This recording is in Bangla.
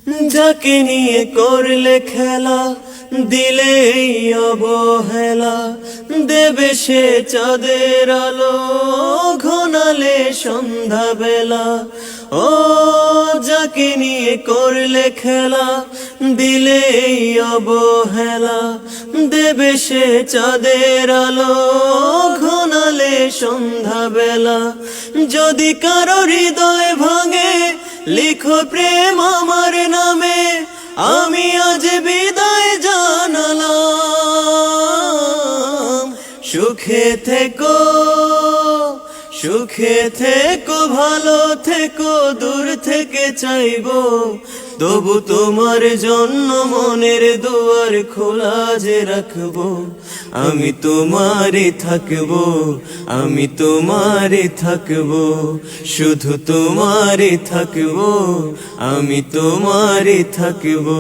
যাকে নিয়ে করলে খেলা, দিলে এই অবহেলা, দেবে সে চাঁদের আলো, ঘনালে সন্ধ্যা বেলা। ও যাকে নিয়ে করলে খেলা, দিলে এই অবহেলা, দেবে সে চাঁদের আলো, ঘনালে সন্ধ্যা বেলা। যদি কারো হৃদয় ভাঙে, লিখো প্রেম আমার নামে, আমি আজ বিদায় জানালাম। সুখে থেকো, সুখে থেকো, ভালো থেকো, দূর থেকে চাইবো, তবু তোমার জন্য মনের দুয়ার খোলা যে রাখবো। আমি তোমারই থাকবো, আমি তোমারই থাকবো, শুধু তোমারই থাকবো, আমি তোমারই থাকবো।